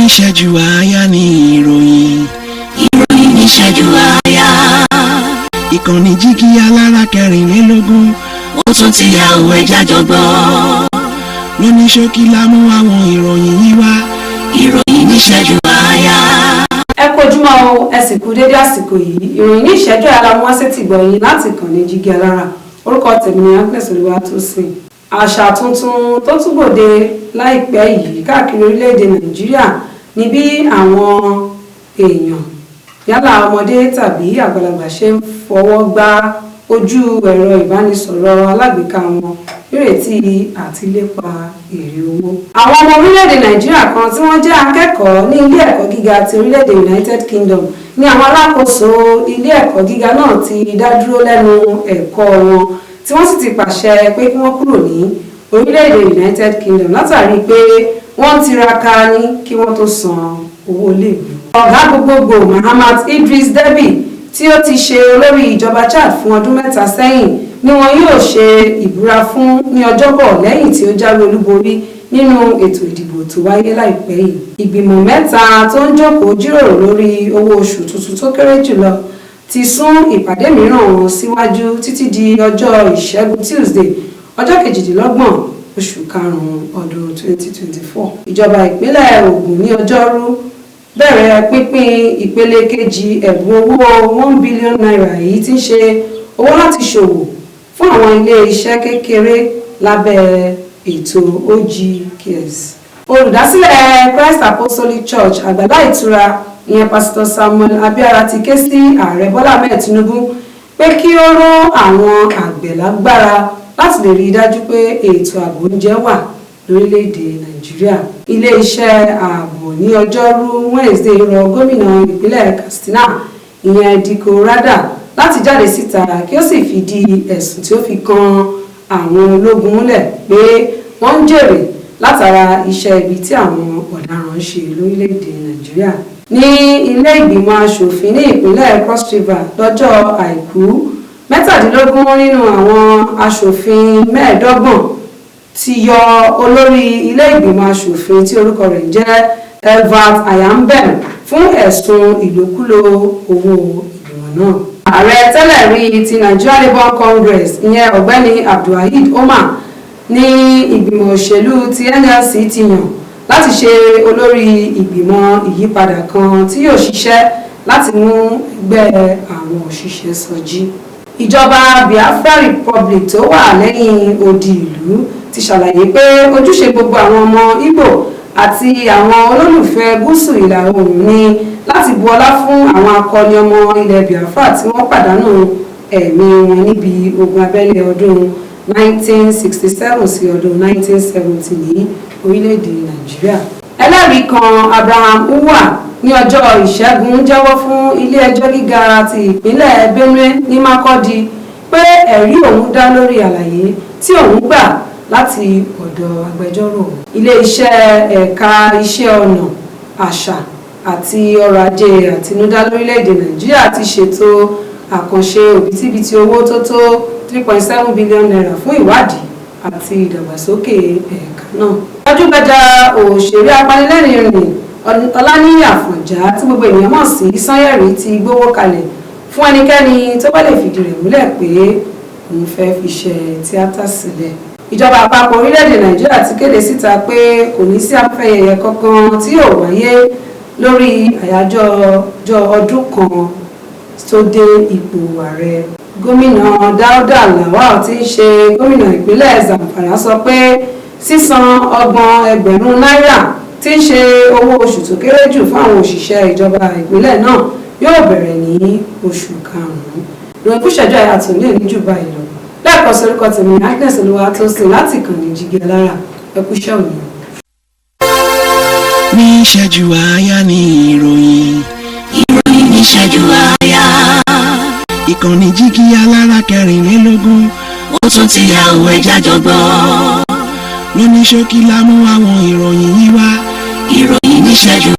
ìṣẹ́jú àáyá ní ìròyìn. Ìròyìn ní ìṣẹ́jú àáyá. Ìkànnì jígí alára kẹrìnlélógún. Ó tún ti yá òwe jájọgbọ́. Lóní ṣókí la mú àwọn ìròyìn yìí wá. Ìròyìn ní ìṣẹ́jú àáyá. Ẹ kojúmọ́ o, ẹ sì kú dédé àsìkò yìí. Ìròyìn ní ìṣẹ́jú àáyá mú wá sétí gbọ̀yìn láti ìkànnì jígí alára. Orúkọ tèmi ni Agnes Olúwatósìn. Àṣà tuntun tó túbòde láìpẹ́ yìí káàkiri orílẹ̀-èdè Nàìjíríà ni bí àwọn èèyàn yálà ọmọdé tàbí àgbàlagbà ṣe ń fọwọ́ gbá ojú ẹ̀rọ ìbánisọ̀rọ̀ alágbèéká wọn nírètí àti lépa èrè owó. Àwọn ọmọ orílẹ̀-èdè Nàìjíríà kan tí wọ́n jẹ́ akẹ́kọ̀ọ́ ní ilé ẹ̀kọ́ gíga ti orílẹ̀-èdè United Kingdom ní àwọn alákòóso ilé ẹ̀kọ́ gíga náà ti dá dúró lẹ́nu ẹ̀kọ́ wọn tí wọ́n sì ti pàṣẹ pé kí wọ́n kúrò ní orílẹ̀-èdè United Kingdom látàrí pé wọ́n tiraka ní kí wọ́n tó san owó iléèwé. Ọ̀gá gbogbogbò Muhammad Idris Deby tí ó ti ṣe olórí ìjọba Chad fún ọdún mẹ́ta sẹ́yìn ni wọn yóò ṣe ìbúra fún ní ọjọ́bọ̀ lẹ́yìn tí ó jáwé olúborí nínú ètò ìdìbò tó wáyé láìpẹ́ yìí. Ìgbìmọ̀ mẹ́ta tó ń jókòó jíròrò lórí owó oṣù tuntun tó kéré jùlọ ti sún ìpàdé mìíràn wọn síwájú títí di ọjọ́ ìṣẹ́gun Tuesday ọjọ́ 28 oṣù karùn-ún ọdún 2024. Ìjọba ìpínlẹ̀ Ògùn ní ọjọ́rú bẹ̀rẹ̀ pínpín ìpele kejì ẹ̀bùn owó 1 billion naira èyí tí ń ṣe owó láti ṣòwò fún àwọn ilé iṣẹ́ kékeré lábẹ́ ètò OGKS. Olùdásílẹ̀ Christ Apostolic Church Àgbàlá Ìtura ìyẹn Pásítọ̀ Samuel Abiara ti ké sí ààrẹ Bọ́lá Ahmed Tinubu pé kí ó ró àwọn àgbẹ̀ lágbára láti lè rí i dájú pé ètò ààbò oúnjẹ wà lórílẹ̀‐èdè Nàìjíríà. Ilé-iṣẹ́ ààbò ní ọjọ́rú Wednesday rọ gómìnà ìpínlẹ̀ Katsina ìyẹn Dikko Rada láti jáde síta kí ó sì fìdí ẹ̀sùn tí ó fi kan àwọn ológun múlẹ̀ pé wọ́n ń jèrè látara iṣẹ́ ibi tí àwọn ọ̀daràn ń ṣe lórílẹ̀‐èdè Nàìjíríà. Ní ilé ìgbìmọ̀ asòfin ní ìpínlẹ̀ Cross River lọ́jọ́ Àìkú 17 nínú àwọn asòfin 25 ti yọ olórí ilé ìgbìmọ̀ asòfin tí orúkọ rẹ̀ jẹ́ Elvat Ayambem fún ẹ̀sùn ìlòkulò owó ìgbìmọ̀ náà. Ààrẹ tẹ́lẹ̀ rí ti Nigeria Labour Congress ìyẹn ọ̀gbẹ́ni Abdulwahid Omar ní ìgbìmọ̀ òṣèlú ti NLC ti yàn láti ṣe olórí ìgbìmọ̀ ìyípadà kan tí yóò ṣiṣẹ́ láti mú ẹgbẹ́ àwọn òṣìṣẹ́ sọjí. Ìjọba Biafra Republic tó wà lẹ́yìn odi ìlú ti ṣàlàyé pé ojúṣe gbogbo àwọn ọmọ Ìgbò àti àwọn olólùfẹ́ gúúsù ìlà oòrùn ni láti bu ọlá fún àwọn akọni ọmọ ilẹ̀ Biafra tí wọ́n pàdánù ẹ̀mí wọn níbi ogun abẹ́lé ọdún 1967 sí ọdún 1970 ní orílẹ̀-èdè Nàìjíríà. Ẹlẹ́rìí kan Abraham Uwa ní ọjọ́ ìṣẹ́gun jẹ́wọ́ fún ilé-ẹjọ́ gíga ti ìpínlẹ̀ Benue ní Makurdi pé ẹ̀rí òun dá lórí àlàyé tí òun gbà láti ọ̀dọ̀ agbẹjọ́rò. Ilé-iṣẹ́ ẹ̀ka iṣẹ́ ọnà, àṣà àti ọrọ̀ ajé àtinúdá lórílẹ̀-èdè Nàìjíríà ti ṣètò àkànṣe òbítíbitì owó tó tó 3.7 billion naira fún ìwádìí àti ìdàgbàsókè ẹ̀ka náà. Gbajúgbajà òṣèré apanilẹ́rìn-ín Ọláníyì Àfọ̀njá tí gbogbo ènìyàn mọ̀ sí Sanyẹ̀rì ti gbówó kalẹ̀ fún ẹnikẹ́ni tó bá lè fìdí rẹ̀ múlẹ̀ pé òun fẹ́ fi ṣe tíátà sílẹ̀. Ìjọba àpapọ̀ orílẹ̀-èdè Nàìjíríà ti kéde síta pé kò ní sí afẹ́yẹyẹ kankan tí yóò wáyé lórí àyájọ́ ọjọ́ ọdún kan tó dé ipò ààrẹ. Gómìnà Dáúdà Lawal tí ń ṣe gómìnà ìpínlẹ̀ Zamfara sọ pé sísan 30,000 náírà tí ń ṣe owó oṣù tó kéré jù fún àwọn òṣìṣẹ́ ìjọba ìpínlẹ̀ náà yóò bẹ̀rẹ̀ ní oṣù karùn-ún. Ìròyìn kúṣẹ́jọ́ àyàtọ̀ ní èní jù báyìí lọ. Lẹ́ẹ̀kan sí orúkọ tèmi Agnes Olúwatósìn láti ìkànnì jígí alára. Ẹ kú iṣẹ́ òní. Ní ìṣẹ́jú àáyá ní ìròyìn. Ìròyìn ní ìṣẹ́jú àáyá. Ìkànnì jígí alára kẹrìnlélógún. Ó tún ti yá òwe jájọgbọ́. Lóní ṣókí la mú àwọn ìròyìn yìí wá. Ìròyìn ní ìṣẹ́jú